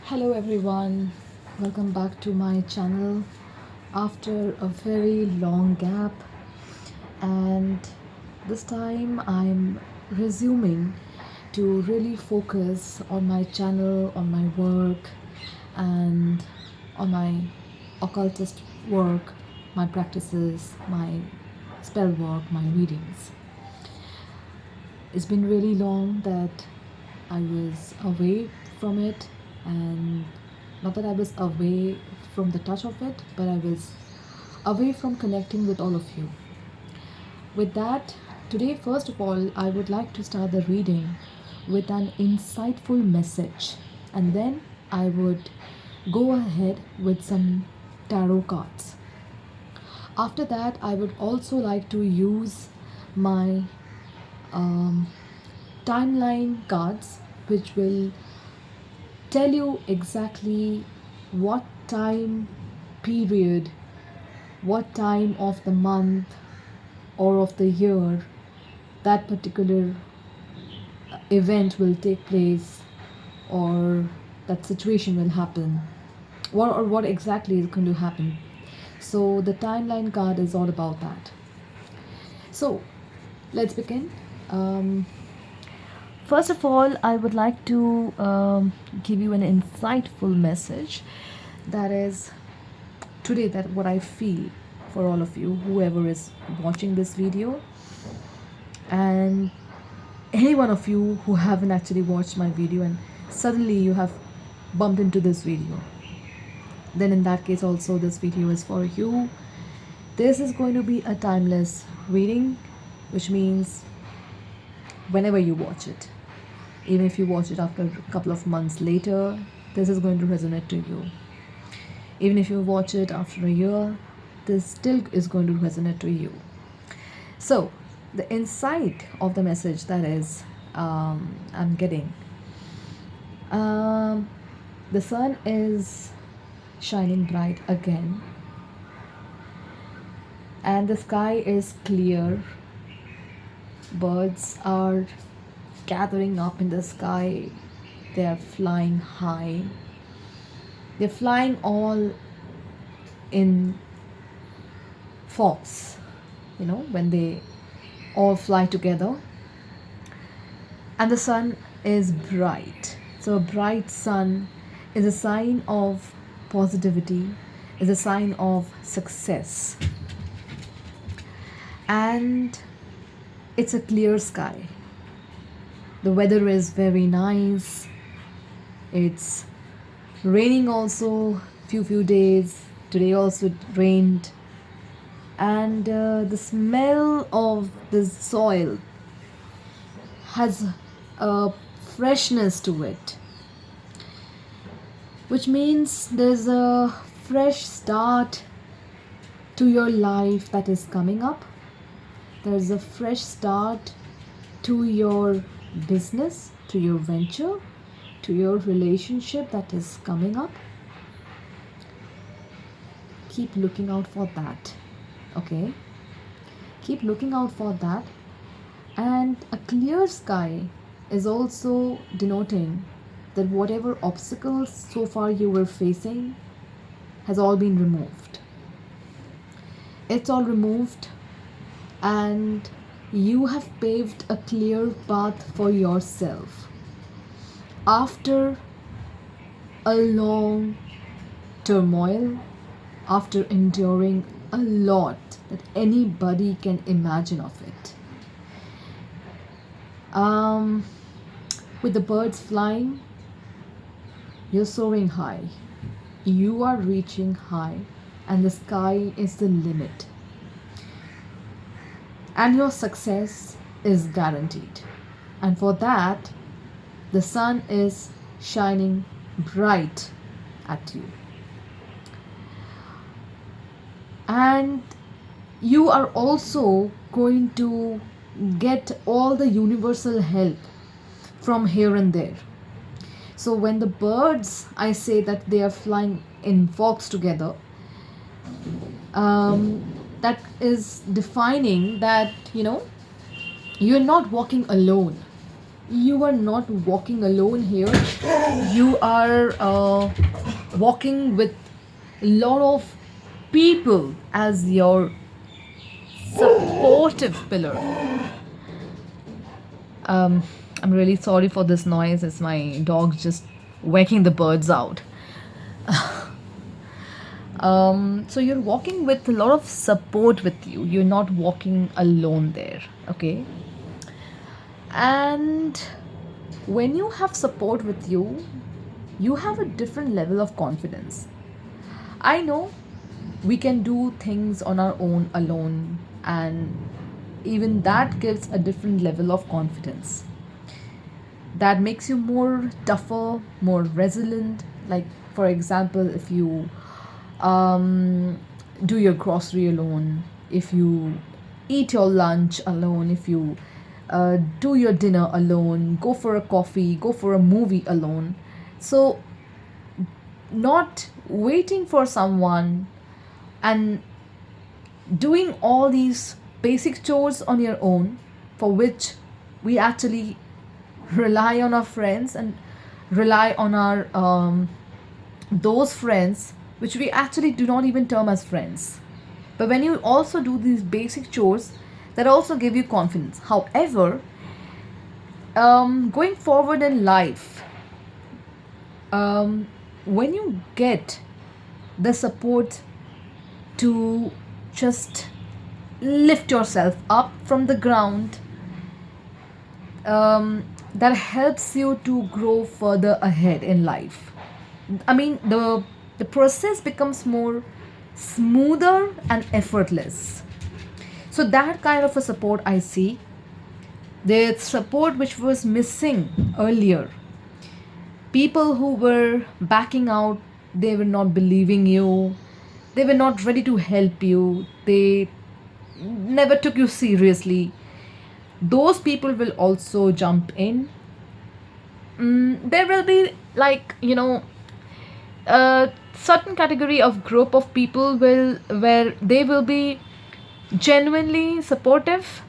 Hello everyone, welcome back to my channel after a very long gap, and this time I'm resuming to really focus on my channel, on my work, and on my occultist work, my practices, my spell work, my readings. It's been really long that I was away from it, and not that I was away from the touch of it, but I was away from connecting with all of you. With that, today, first of all, I would like to start the reading with an insightful message, and then I would go ahead with some tarot cards. After that, I would also like to use my timeline cards, which will tell you exactly what time period, what time of the month or of the year that particular event will take place, or that situation will happen, or what exactly is going to happen. So the timeline card is all about that. So let's begin. First of all, I would like to give you an insightful message, that is today, that what I feel for all of you, whoever is watching this video, and any one of you who haven't actually watched my video and suddenly you have bumped into this video, then in that case also this video is for you. This is going to be a timeless reading, which means whenever you watch it, even if you watch it after a couple of months later, this is going to resonate to you. Even if you watch it after a year, this still is going to resonate to you. So the insight of the message that is I'm getting, the sun is shining bright again, and the sky is clear. Birds are gathering up in the sky, they are flying high, they're flying all in flocks, when they all fly together. And the sun is bright. So a bright sun is a sign of positivity, is a sign of success. And it's a clear sky. The weather is very nice. It's raining also few days. Today also it rained. And the smell of the soil has a freshness to it, which means there's a fresh start to your life that is coming up. There's a fresh start to your business, to your venture, to your relationship that is coming up. Keep looking out for that. Okay? Keep looking out for that. And a clear sky is also denoting that whatever obstacles so far you were facing has all been removed. It's all removed, and you have paved a clear path for yourself after a long turmoil, after enduring a lot that anybody can imagine of it. With the birds flying, you're soaring high, you are reaching high, and the sky is the limit, and your success is guaranteed. And for that, the sun is shining bright at you, and you are also going to get all the universal help from here and there. So when the birds, I say that they are flying in flocks together, that is defining that you're not walking alone. You are not walking alone here. You are walking with a lot of people as your supportive pillar. Um, I'm really sorry for this noise. It's my dog just waking the birds out. So you're walking with a lot of support with you. You're not walking alone there. Okay. And when you have support with you, you have a different level of confidence. I know we can do things on our own alone, and even that gives a different level of confidence. That makes you more tougher, more resilient. Like, for example, if you do your grocery alone, if you eat your lunch alone, if you do your dinner alone, go for a coffee, go for a movie alone. So, not waiting for someone and doing all these basic chores on your own, for which we actually rely on our friends and rely on our those friends which we actually do not even term as friends. But when you also do these basic chores, that also give you confidence. However, going forward in life, when you get the support to just lift yourself up from the ground, that helps you to grow further ahead in life. I mean, the process becomes more smoother and effortless. So that kind of a support I see, the support which was missing earlier. People who were backing out, they were not believing you, they were not ready to help you, they never took you seriously. Those people will also jump in. There will be, like, a certain category of group of people will where they will be genuinely supportive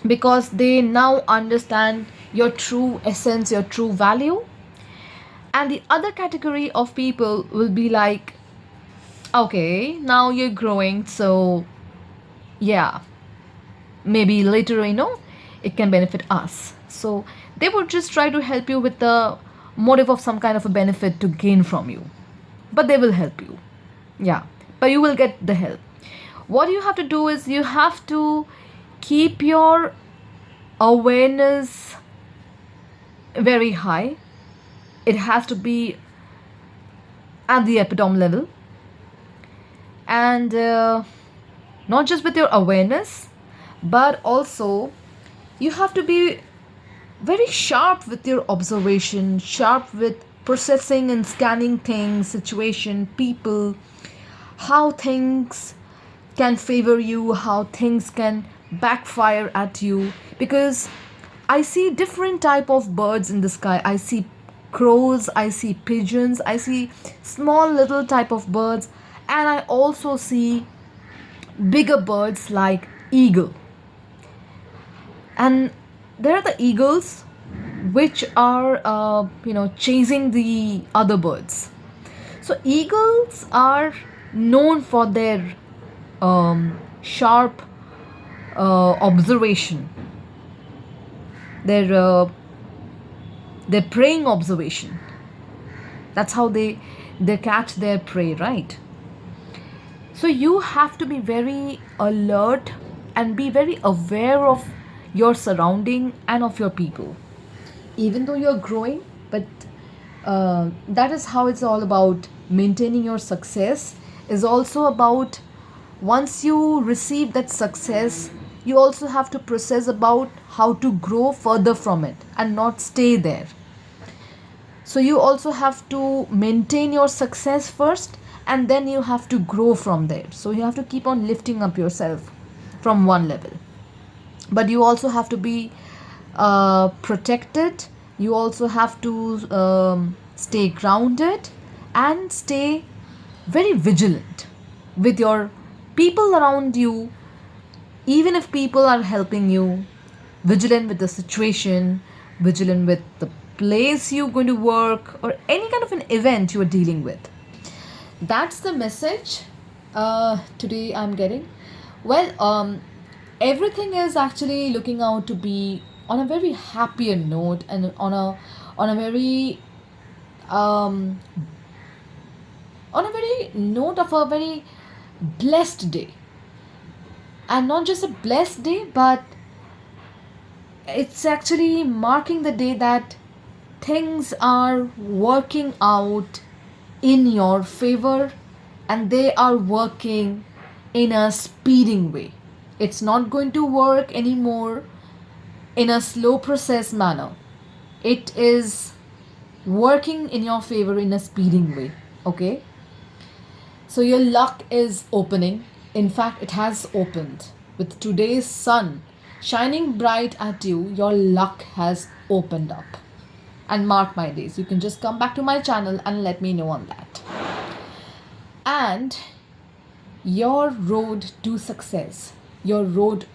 because they now understand your true essence, your true value. And the other category of people will be like, okay, now you're growing, so yeah, maybe later, it can benefit us. So they would just try to help you with the motive of some kind of a benefit to gain from you. But they will help you. Yeah. But you will get the help. What you have to do is you have to keep your awareness very high. It has to be at the epitome level. And not just with your awareness, but also you have to be very sharp with your observation, sharp with processing and scanning things, situation, people, how things can favor you, how things can backfire at you. Because I see different type of birds in the sky. I see crows, I see pigeons, I see small little type of birds, and I also see bigger birds like eagle. And there are the eagles which are chasing the other birds. So eagles are known for their sharp observation, their their preying observation. That's how they catch their prey, right? So you have to be very alert and be very aware of your surrounding and of your people. Even though you're growing, but that is how it's all about. Maintaining your success is also about, once you receive that success, you also have to process about how to grow further from it and not stay there. So you also have to maintain your success first, and then you have to grow from there. So you have to keep on lifting up yourself from one level. But you also have to be protected. You also have to stay grounded and stay very vigilant with your people around you. Even if people are helping you, vigilant with the situation, vigilant with the place you're going to work, or any kind of an event you are dealing with. That's the message today I'm getting. Well, everything is actually looking out to be on a very happier note, and on a very um, on a very note of a very blessed day. And not just a blessed day, but it's actually marking the day that things are working out in your favor, and they are working in a speeding way. It's not going to work anymore in a slow process manner. It is working in your favor in a speeding way. Okay? So your luck is opening. In fact, it has opened. With today's sun shining bright at you, your luck has opened up. And mark my days, you can just come back to my channel and let me know on that. And your road to success, your road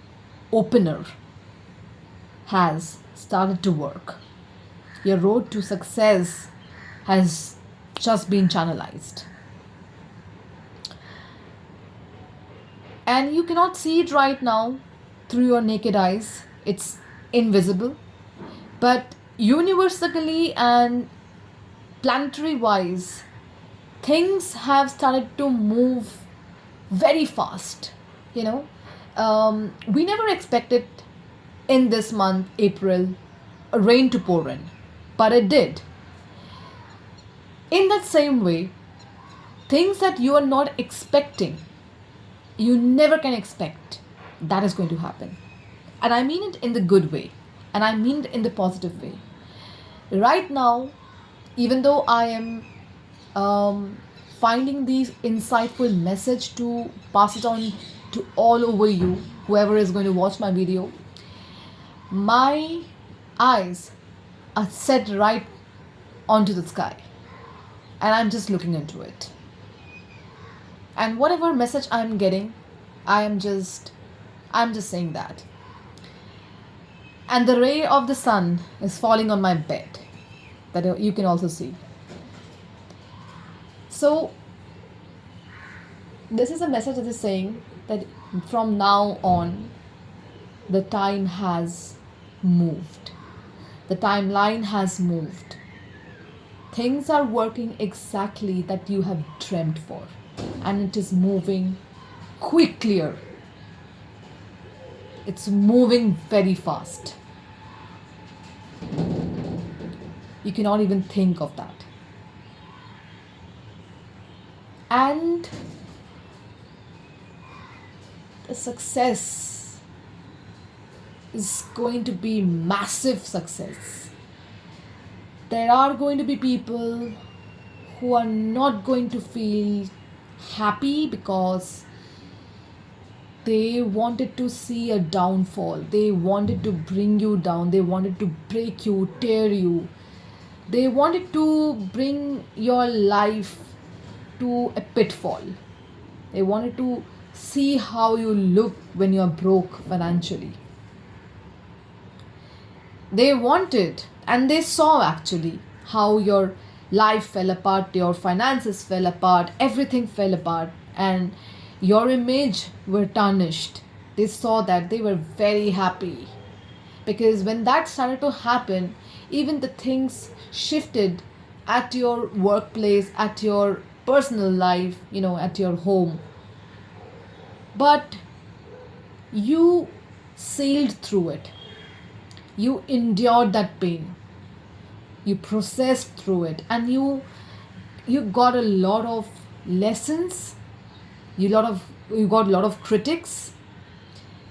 opener has started to work. Your road to success has just been channelized. And you cannot see it right now through your naked eyes, it's invisible. But universally and planetary wise, things have started to move very fast. You know, we never expected in this month, April, rain to pour in, but it did. In that same way, things that you are not expecting, you never can expect, that is going to happen. And I mean it in the good way, and I mean it in the positive way. Right now, even though I am finding these insightful message to pass it on to all over you, whoever is going to watch my video, my eyes are set right onto the sky, and I'm just looking into it. And whatever message I'm getting, I'm just saying that. And the ray of the sun is falling on my bed, that you can also see. So this is a message that is saying that from now on, the time has moved. The timeline has moved. Things are working exactly that you have dreamt for, and it is moving quickly. It's moving very fast. You cannot even think of that. And the success is going to be massive success. There are going to be people who are not going to feel happy because they wanted to see a downfall. They wanted to bring you down. They wanted to break you, tear you. They wanted to bring your life to a pitfall. They wanted to see how you look when you're broke financially. They wanted, and they saw actually, how your life fell apart, your finances fell apart, everything fell apart, and your image were tarnished. They saw that, they were very happy. Because when that started to happen, even the things shifted at your workplace, at your personal life, at your home. But you sailed through it. You endured that pain. You processed through it, and you got a lot of lessons. You got a lot of critics,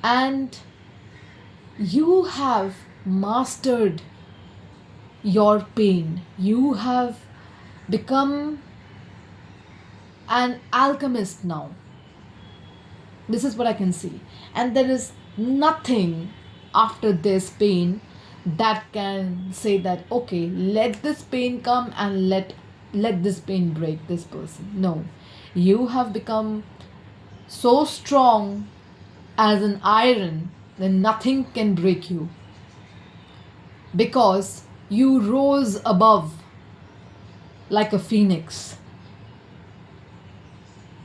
and you have mastered your pain. You have become an alchemist now. This is what I can see. And there is nothing after this pain that can say that, okay, let this pain come and let this pain break this person. No. You have become so strong as an iron that nothing can break you. because you rose above like a phoenix.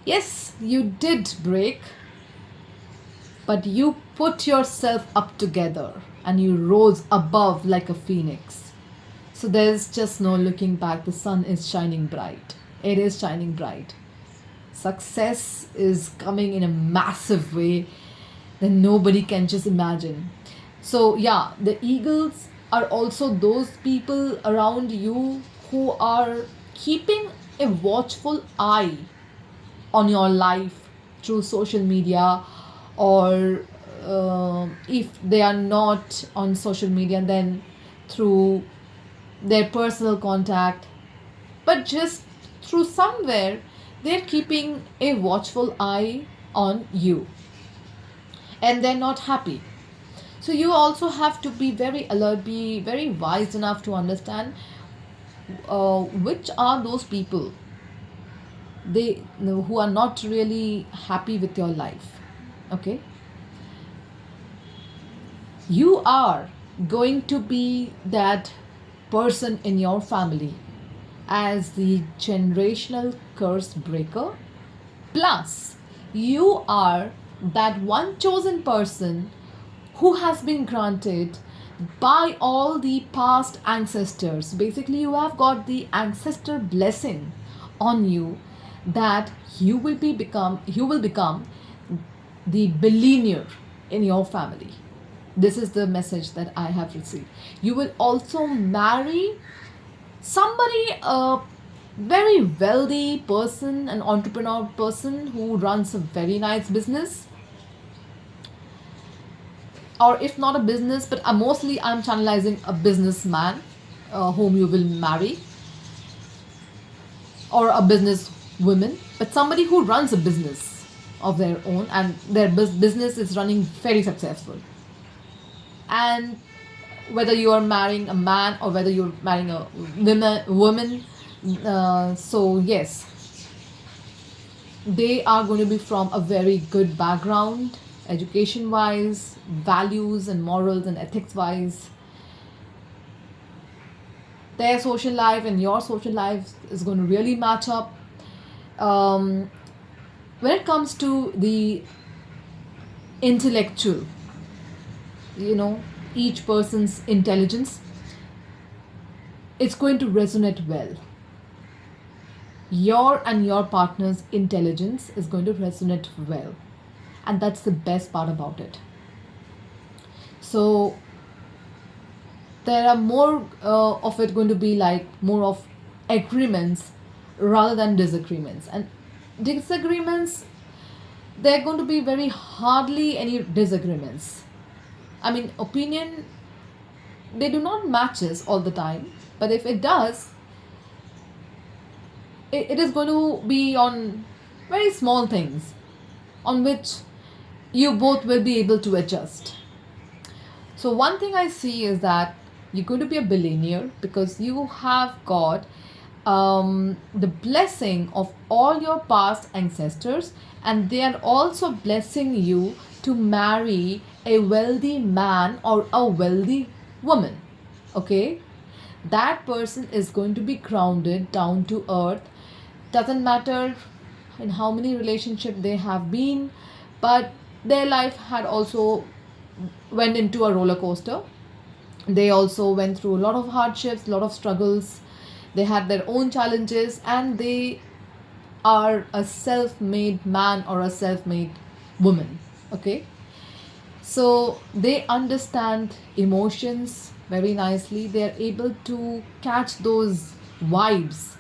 Yes, you did break, but you put yourself up together and you rose above like a phoenix. So there's just no looking back. The sun is shining bright. It is shining bright. Success is coming in a massive way that nobody can just imagine. So, yeah, the eagles are also those people around you who are keeping a watchful eye on your life through social media, or if they are not on social media, then through their personal contact, but just through somewhere they're keeping a watchful eye on you and they're not happy. So you also have to be very alert, be very wise enough to understand which are those people they who are not really happy with your life. Okay, you are going to be that person in your family as the generational curse breaker. Plus, you are that one chosen person who has been granted by all the past ancestors. Basically, you have got the ancestor blessing on you that you will become the billionaire in your family. This is the message that I have received. You will also marry somebody, a very wealthy person, an entrepreneur person who runs a very nice business, or if not a business, but mostly I'm channelizing a businessman whom you will marry, or a business woman, but somebody who runs a business of their own and their business is running very successful. And whether you are marrying a man or whether you're marrying a woman, so yes, they are going to be from a very good background, education wise, values and morals and ethics wise. Their social life and your social life is going to really match up. um, when it comes to the intellectual, you know, each person's intelligence, it's going to resonate well. Your and your partner's intelligence is going to resonate well, and that's the best part about it. So there are more of it going to be like more of agreements rather than disagreements. And disagreements, they're going to be very hardly any disagreements. I mean, opinion, they do not matches all the time, but if it does, it is going to be on very small things on which you both will be able to adjust. So one thing I see is that you're going to be a billionaire because you have got the blessing of all your past ancestors, and they are also blessing you to marry a wealthy man or a wealthy woman. Okay, that person is going to be grounded, down to earth. Doesn't matter in how many relationships they have been, but their life had also went into a roller coaster. They also went through a lot of hardships, a lot of struggles. They had their own challenges, and they are a self-made man or a self-made woman. Okay, so they understand emotions very nicely. They are able to catch those vibes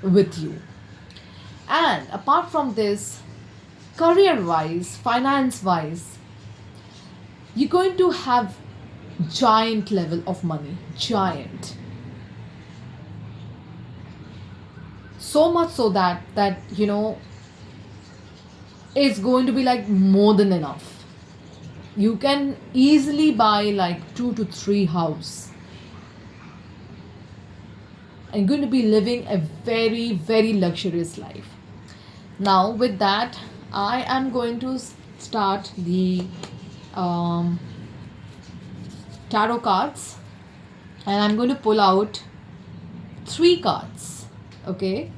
with you. And apart from this, career wise, finance wise, you're going to have giant level of money, giant, so much so that you know, it's going to be like more than enough. You can easily buy like 2 to 3 house and going to be living a very very luxurious life. Now with that, I am going to start the um, tarot cards. and I'm going to pull out 3 cards. Okay,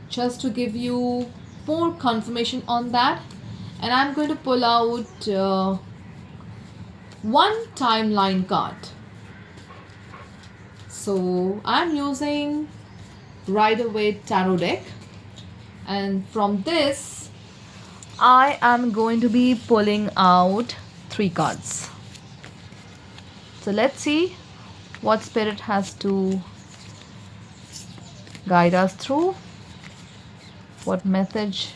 just to give you more confirmation on that, and I'm going to pull out one timeline card. So I'm using Rider-Waite Tarot deck, and from this I am going to be pulling out 3 cards. So let's see what spirit has to guide us through, what message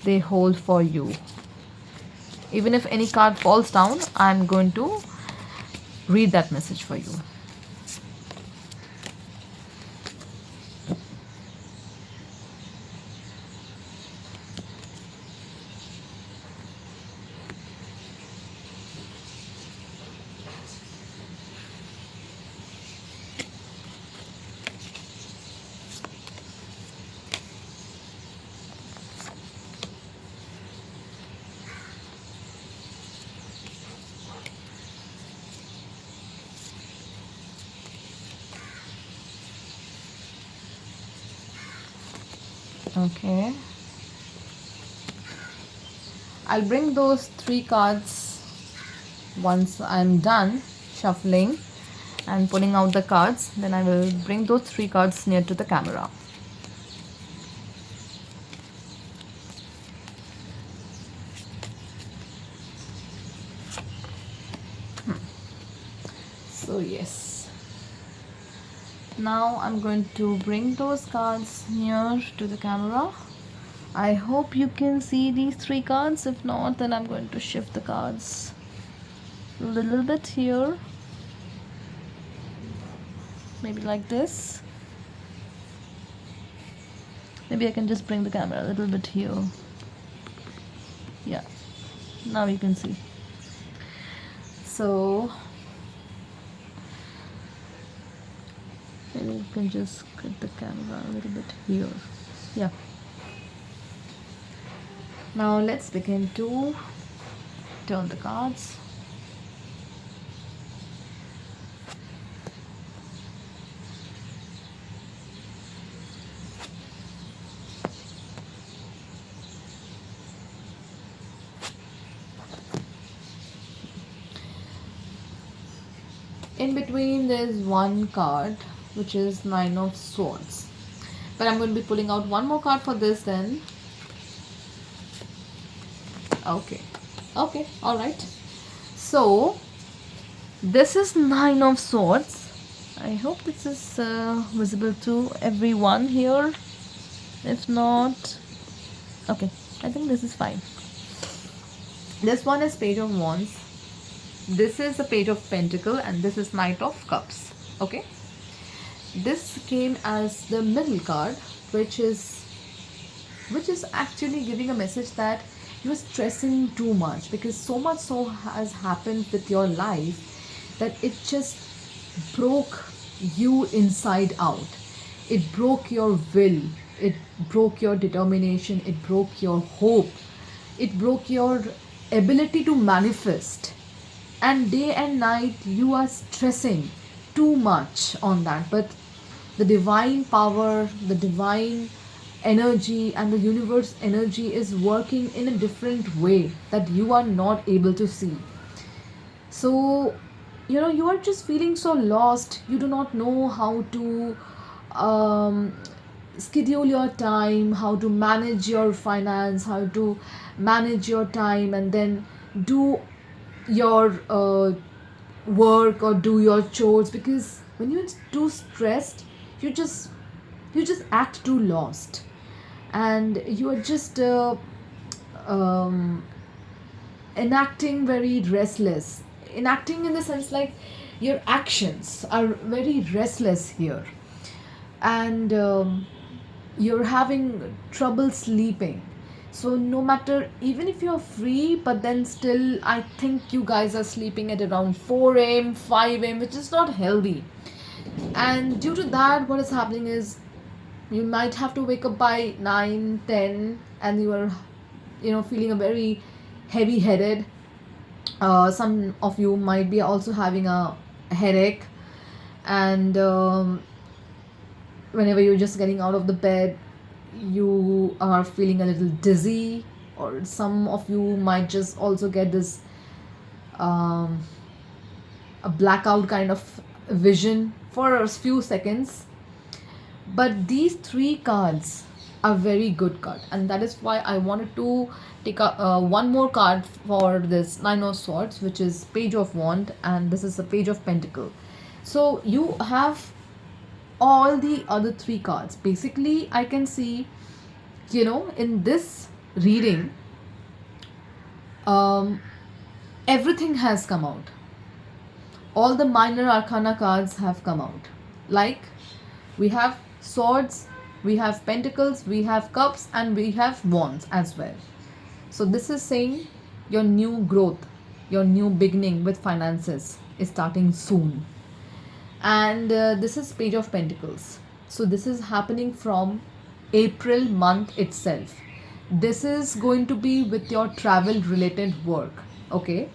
they hold for you. Even if any card falls down, I'm going to read that message for you. Okay, I'll bring those 3 cards once I'm done shuffling and pulling out the cards. Then I will bring those 3 cards near to the camera. So yes, now I'm going to bring those cards near to the camera. I hope you can see these 3 cards. If not, then I'm going to shift the cards a little bit here, maybe like this. Maybe I can just bring the camera a little bit here. Yeah, now you can see. So maybe you can just get the camera a little bit here. Yeah. Now let's begin to turn the cards. In between there's one card which is 9 of Swords, but I'm going to be pulling out one more card for this then. Okay, all right. So this is 9 of Swords. I hope this is visible to everyone here. If not, okay, I think this is fine. This one is Page of Wands, this is a Page of Pentacle, and this is Knight of Cups. Okay, this came as the middle card, which is actually giving a message that you're stressing too much, because so much so has happened with your life that it just broke you inside out. It broke your will, it broke your determination, it broke your hope, it broke your ability to manifest, and day and night you are stressing too much on that. But the divine power, the divine energy, and the universe energy is working in a different way that you are not able to see. So you are just feeling so lost. You do not know how to schedule your time, how to manage your finance, how to manage your time, and then do your work or do your chores, because when you're too stressed, you just act too lost, and you are just um, enacting very restless, enacting in the sense like your actions are very restless here, and you're having trouble sleeping. So no matter, even if you're free, but then still I think you guys are sleeping at around 4 a.m., 5 a.m., which is not healthy. And due to that, what is happening is you might have to wake up by 9, 10, and you are feeling a very heavy headed. Some of you might be also having a headache, and whenever you're just getting out of the bed, you are feeling a little dizzy, or some of you might just also get this um, a blackout kind of vision for a few seconds. But these three cards are very good card, and that is why I wanted to take one more card for this Nine of Swords, which is Page of Wand, and this is the Page of Pentacle. So you have all the other three cards. Basically, I can see, in this reading, um, everything has come out. All the minor arcana cards have come out. Like, we have swords, we have pentacles, we have cups, and we have wands as well. So this is saying your new growth, your new beginning with finances is starting soon. And this is Page of Pentacles. So this is happening from April month itself. This is going to be with your travel related work. Okay,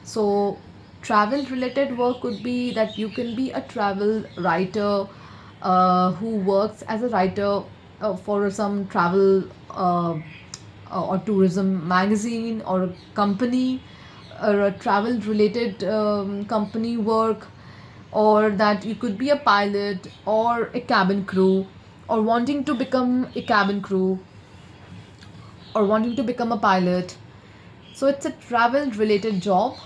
so travel related work could be that you can be a travel writer who works as a writer for some travel or tourism magazine or a company, or a travel related company work, or that you could be a pilot or a cabin crew, or wanting to become a cabin crew, or wanting to become a pilot. So it's a travel related job,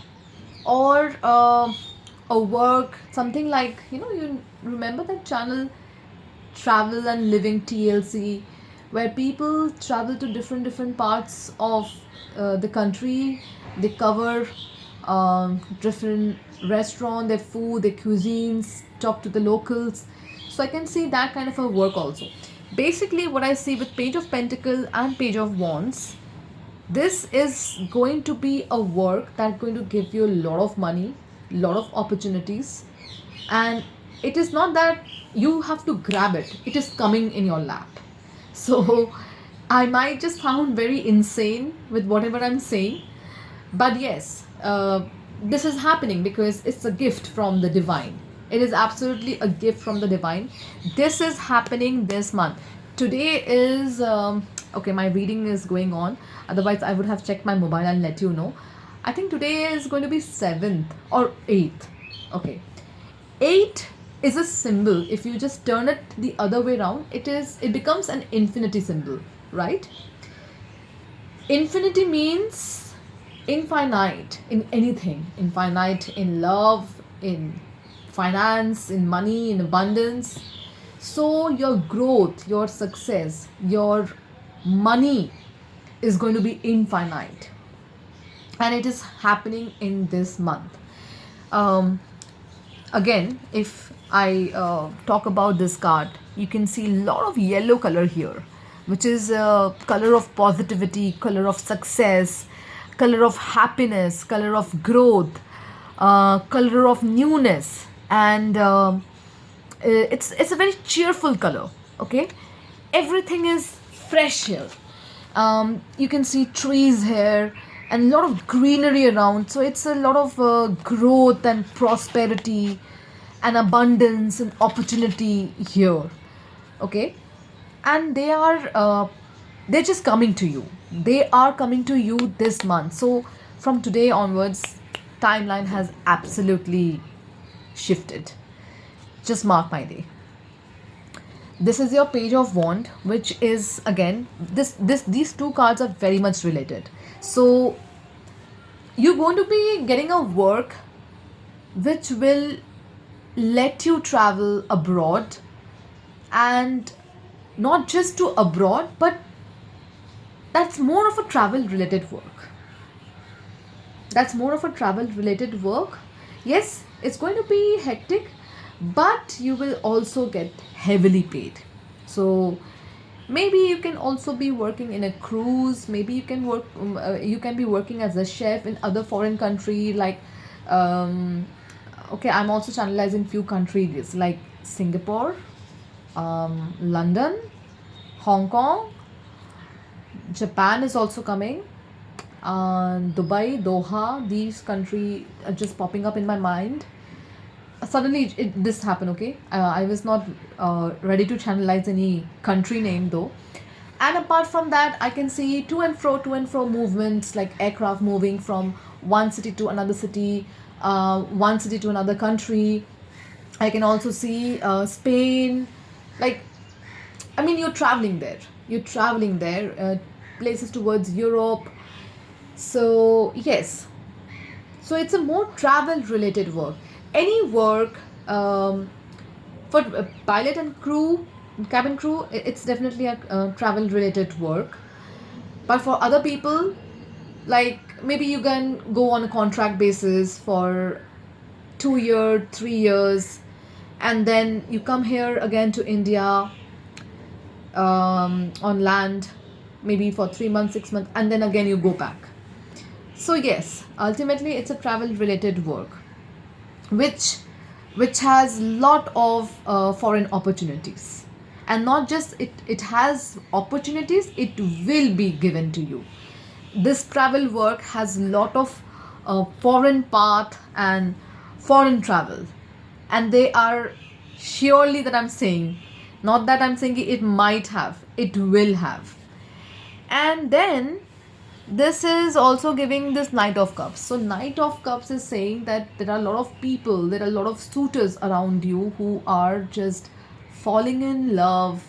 or a work, something like, you remember that channel Travel and Living TLC, where people travel to different parts of the country. They cover different restaurant, their food, their cuisines, talk to the locals. So I can see that kind of a work also. Basically, what I see with Page of Pentacle and Page of Wands, this is going to be a work that's going to give you a lot of money, lot of opportunities, and it is not that you have to grab it, it is coming in your lap. So I might just sound very insane with whatever I'm saying, but yes, this is happening because it's a gift from the divine. It is absolutely a gift from the divine. This is happening this month. Today is okay, my reading is going on, otherwise I would have checked my mobile and let you know. I think today is going to be 7th or 8th. Okay, 8 is a symbol. If you just turn it the other way around, it becomes an infinity symbol, right? Infinity means infinite in anything, infinite in love, in finance, in money, in abundance. So your growth, your success, your money is going to be infinite, and it is happening in this month. um, Again, if I talk about this card, you can see a lot of yellow color here, which is a color of positivity, color of success, color of happiness, color of growth, color of newness, and it's a very cheerful color. Okay, everything is fresh here. You can see trees here and a lot of greenery around, so it's a lot of growth and prosperity and abundance and opportunity here. Okay, and they're just coming to you. They are coming to you this month. So from today onwards, timeline has absolutely shifted. Just mark my day. This is your Page of Wand, which is, again, these two cards are very much related. So you're going to be getting a work which will let you travel abroad, and not just to abroad, but that's more of a travel related work. That's more of a travel related work. Yes, it's going to be hectic, but you will also get heavily paid. So maybe you can also be working in a cruise. Maybe you can be working as a chef in other foreign country, like okay, I'm also channelizing few countries like Singapore, London, Hong Kong, Japan is also coming, Dubai, Doha. These countries are just popping up in my mind. suddenly this happened. Okay, I was not ready to channelize any country name though. And apart from that, I can see to and fro movements, like aircraft moving from one city to another city, one city to another country. I can also see Spain. Like, I mean, you're traveling there, places towards Europe. So yes, so it's a more travel related work. Any work, for pilot and crew, cabin crew, it's definitely a travel related work. But for other people, like maybe you can go on a contract basis for 2 year 3 years, and then you come here again to India, on land, maybe for 3 months 6 months, and then again you go back. So yes, ultimately it's a travel related work, which has lot of foreign opportunities. And not just it has opportunities, it will be given to you. This travel work has lot of foreign path and foreign travel, and they are surely, that I'm saying, not that I'm saying it might have, it will have. And then this is also giving this Knight of Cups. So Knight of Cups is saying that there are a lot of people, there are a lot of suitors around you who are just falling in love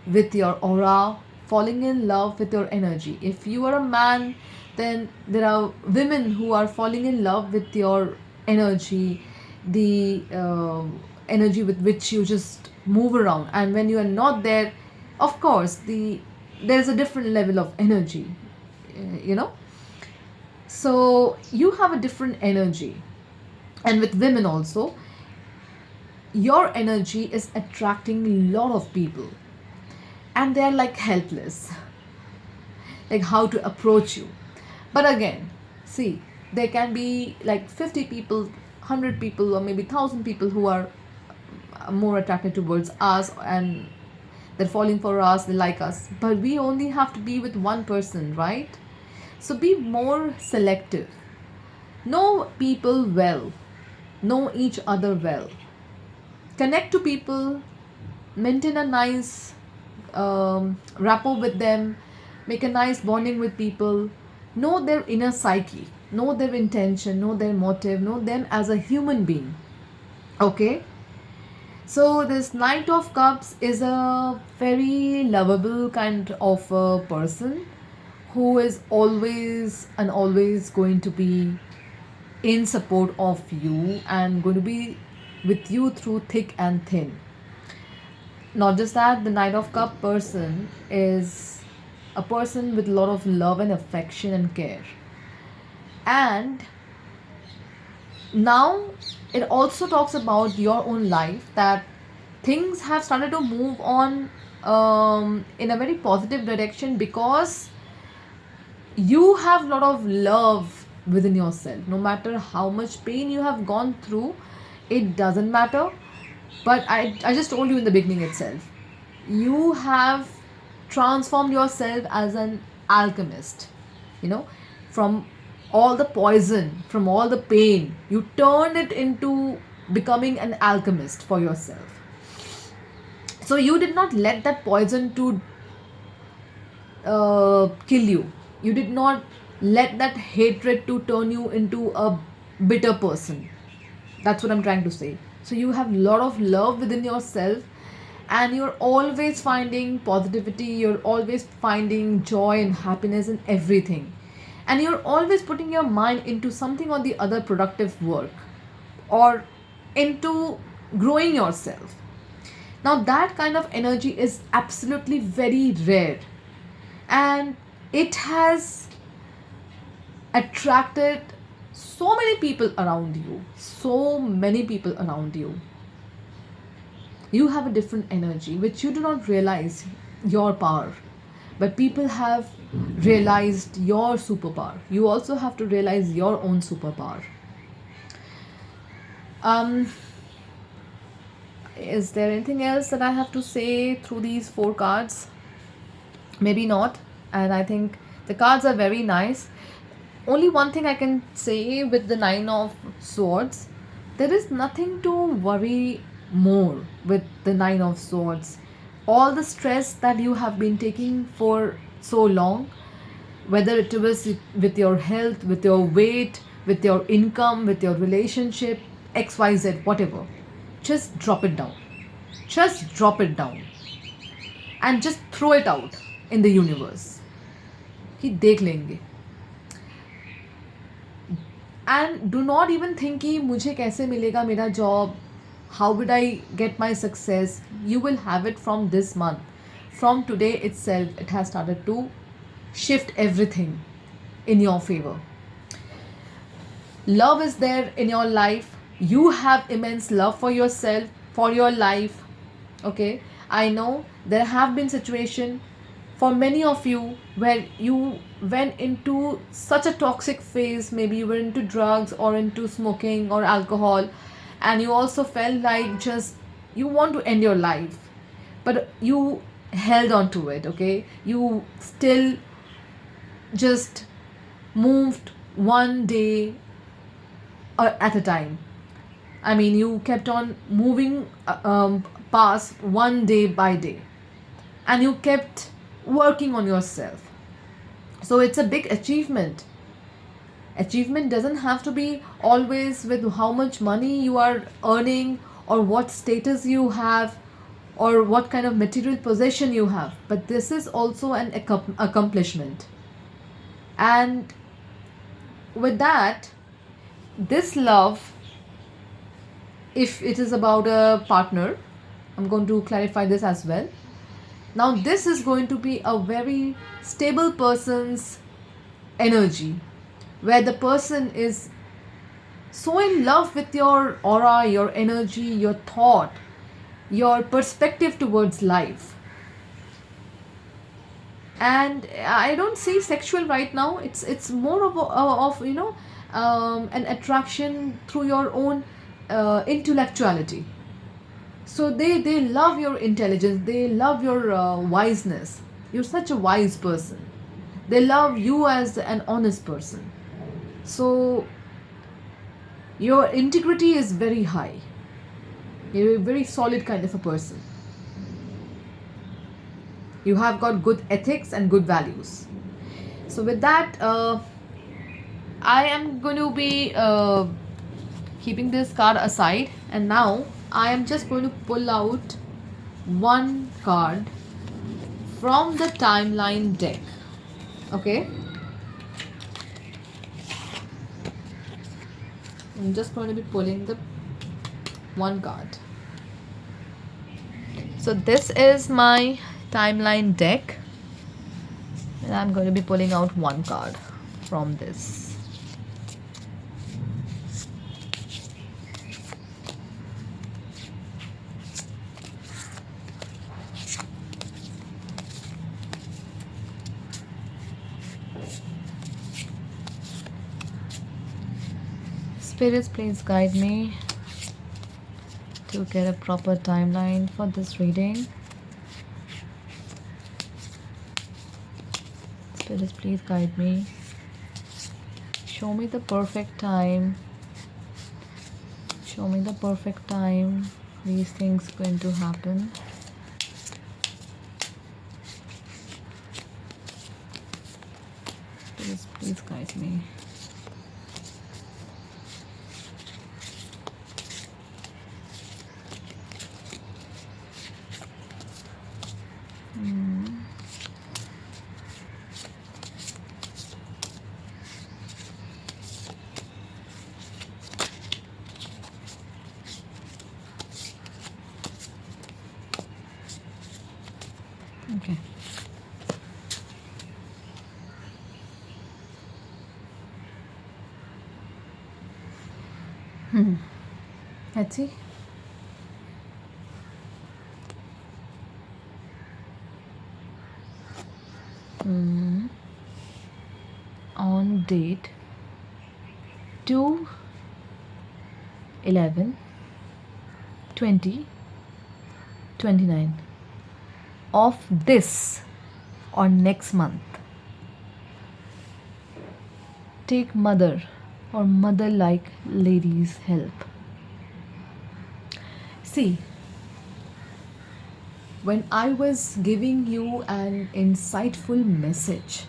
with your aura, falling in love with your energy. If you are a man, then there are women who are falling in love with your energy, the energy with which you just move around. And when you are not there, of course, there's a different level of energy, you know. So you have a different energy. And with women also, your energy is attracting a lot of people, and they're like helpless, like how to approach you. But again, see, there can be like 50 people, 100 people, or maybe 1,000 people who are more attracted towards us, and they're falling for us, they like us, but we only have to be with one person, right? So be more selective. Know people well, know each other well, connect to people, maintain a nice rapport with them, make a nice bonding with people, know their inner psyche, know their intention, know their motive, know them as a human being. Okay? So, this Knight of Cups is a very lovable kind of a person who is always and always going to be in support of you and going to be with you through thick and thin. Not just that, the Knight of Cup person is a person with a lot of love and affection and care. And now it also talks about your own life, that things have started to move on in a very positive direction, because you have a lot of love within yourself. No matter how much pain you have gone through, it doesn't matter. But I just told you in the beginning itself, you have transformed yourself as an alchemist, you know. From all the poison, from all the pain, you turned it into becoming an alchemist for yourself. So you did not let that poison to kill you. You did not let that hatred to turn you into a bitter person. That's what I'm trying to say. So you have a lot of love within yourself, and you're always finding positivity, you're always finding joy and happiness in everything. And you're always putting your mind into something or the other productive work, or into growing yourself. Now, that kind of energy is absolutely very rare, and it has attracted so many people around you. So many people around you. You have a different energy which you do not realize your power, but people have realized your superpower. You also have to realize your own superpower. Um, is there anything else that I have to say through these four cards? Maybe not. And I think the cards are very nice. Only one thing I can say with the Nine of Swords, There is nothing to worry more with the Nine of Swords. All the stress that you have been taking for so long, whether it was with your health, with your weight, with your income, with your relationship, XYZ, whatever, just drop it down. Just drop it down and just throw it out in the universe कि देख लेंगे. And do not even think कि मुझे कैसे मिलेगा मेरा job, how would I get my success. You will have it from this month. From today itself, it has started to shift everything in your favor. Love is there in your life. You have immense love for yourself, for your life. Okay, I know there have been situations for many of you where you went into such a toxic phase. Maybe you were into drugs or into smoking or alcohol, and you also felt like just you want to end your life, but you held on to it. Okay, you still just moved one day at a time. I mean, you kept on moving past one day by day, and you kept working on yourself. So it's a big achievement. Achievement doesn't have to be always with how much money you are earning or what status you have or what kind of material possession you have, but this is also an accomplishment. And with that, this love, if it is about a partner, I'm going to clarify this as well. Now, this is going to be a very stable person's energy, where the person is so in love with your aura, your energy, your thought, your perspective towards life. And I don't see sexual right now. It's more of an attraction through your own intellectuality. So they love your intelligence, they love your wiseness. You're such a wise person. They love you as an honest person. So your integrity is very high. You're a very solid kind of a person. You have got good ethics and good values. So with that, I am going to be keeping this card aside, and now I am just going to pull out one card from the timeline deck. Okay, I'm just going to be pulling the one card. So this is my timeline deck, and I'm going to be pulling out one card from this. Spirits, please guide me to get a proper timeline for this reading. Spirits, please guide me. Show me the perfect time. Show me the perfect time these things going to happen. Spirits, please guide me. Okay. Let's see. On date 2/11/2029 of this or next month, take mother or mother like ladies' help. See, when I was giving you an insightful message,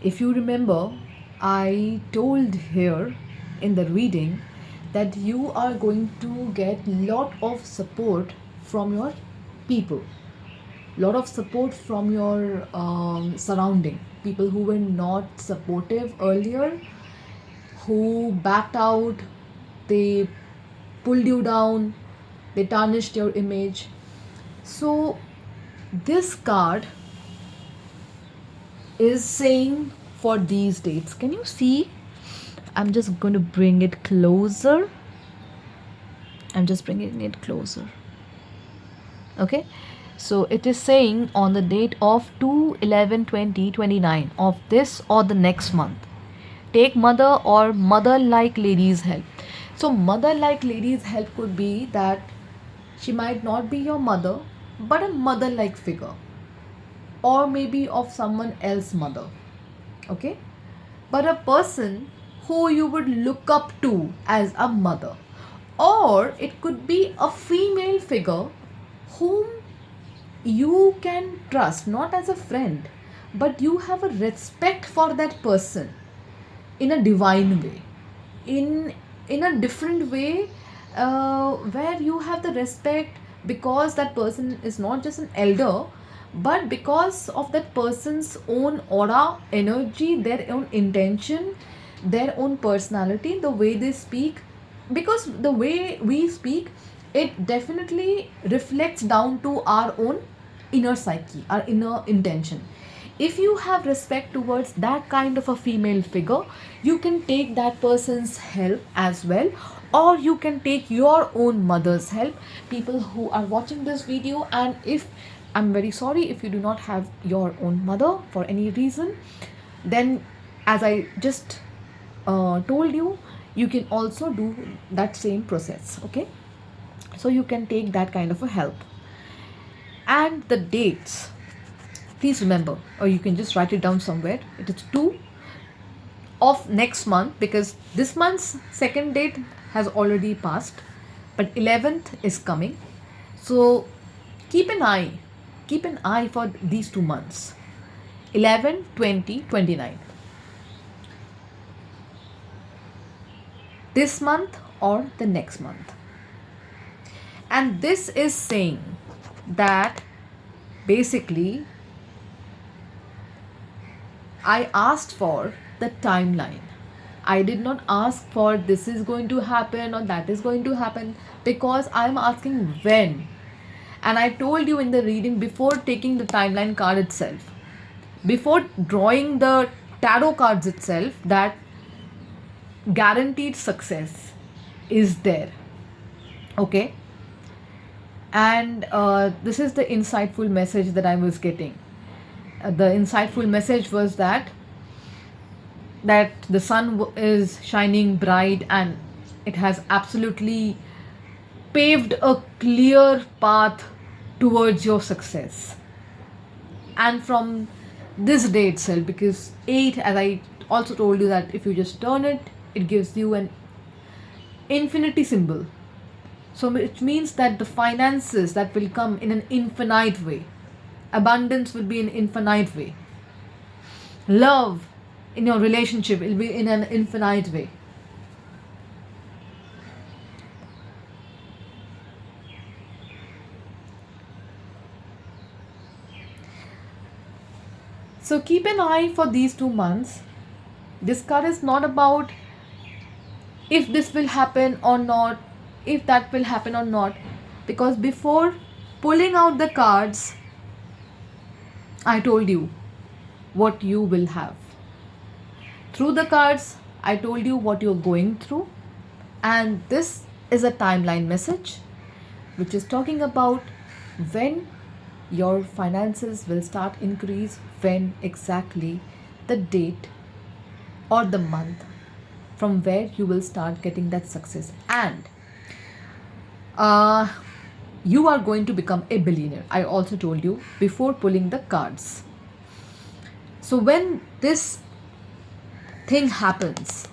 if you remember, I told here in the reading that you are going to get lot of support from your people, lot of support from your surrounding, people who were not supportive earlier, who backed out, they pulled you down, they tarnished your image. So this card is saying for these dates. Can you see? I'm just going to bring it closer. I'm just bringing it closer. Okay. So it is saying on the date of 2/11/2029 of this or the next month, take mother or mother-like ladies' help. So mother-like ladies' help could be that she might not be your mother, but a mother-like figure, or maybe of someone else's mother. Okay, but a person who you would look up to as a mother, or it could be a female figure whom you can trust, not as a friend, but you have a respect for that person in a divine way, in a different way, where you have the respect because that person is not just an elder, but because of that person's own aura, energy, their own intention, their own personality, the way they speak. Because the way we speak, it definitely reflects down to our own inner psyche, our inner intention. If you have respect towards that kind of a female figure, you can take that person's help as well, or you can take your own mother's help. People who are watching this video, and if I'm very sorry if you do not have your own mother for any reason, then as I just told you, you can also do that same process. Okay, so you can take that kind of a help. And the dates, please remember, or you can just write it down somewhere. It is 2 of next month, because this month's second date has already passed, but 11th is coming. So keep an eye for these 2 months, 11, 20, 29. This month or the next month. And this is saying that basically I asked for the timeline. I did not ask for this is going to happen or that is going to happen, because I'm asking when. And I told you in the reading, before taking the timeline card itself, before drawing the tarot cards itself, that guaranteed success is there. Okay. And this is the insightful message that I was getting. The insightful message was that the sun is shining bright, and it has absolutely paved a clear path towards your success. And from this day itself, because 8, as I also told you, that if you just turn it, it gives you an infinity symbol. So it means that the finances that will come in an infinite way, abundance will be in infinite way, love in your relationship will be in an infinite way. So keep an eye for these 2 months. This card is not about if this will happen or not, if that will happen or not, because before pulling out the cards, I told you what you will have. Through the cards, I told you what you're going through, and this is a timeline message which is talking about when your finances will start increase, when exactly the date or the month from where you will start getting that success, and you are going to become a billionaire. I also told you before pulling the cards. So when this thing happens,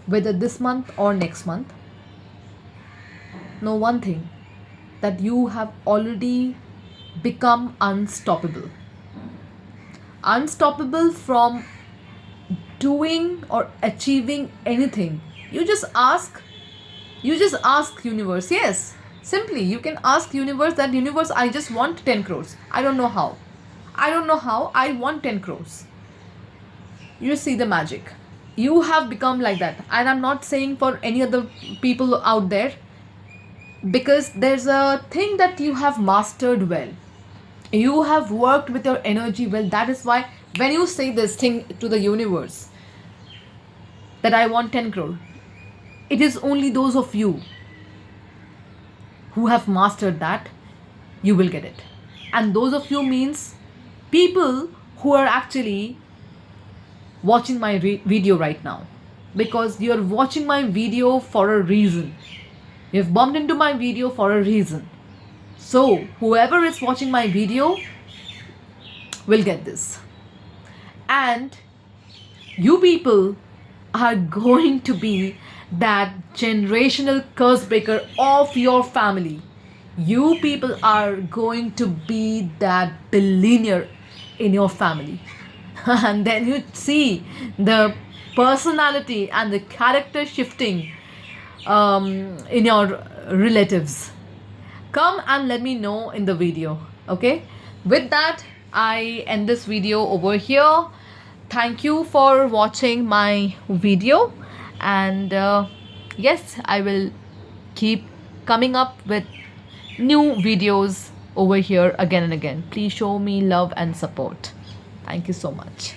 whether this month or next month, know one thing, that you have already become unstoppable. Unstoppable from doing or achieving anything. You just ask universe. Yes, simply you can ask universe that, universe, I just want 10 crores. I don't know how. I want 10 crores. You see the magic. You have become like that. And I'm not saying for any other people out there, because there's a thing that you have mastered well. You have worked with your energy well. That is why when you say this thing to the universe, that I want 10 crore, it is only those of you who have mastered that, you will get it. And those of you means people who are actually watching my video right now, because you're watching my video for a reason. You've bumped into my video for a reason. So whoever is watching my video will get this. And you people are going to be that generational curse breaker of your family. You people are going to be that billionaire in your family. And then you see the personality and the character shifting in your relatives. Come and let me know in the video. Okay, with that, I end this video over here. Thank you for watching my video, and yes, I will keep coming up with new videos over here again and again. Please show me love and support. Thank you so much.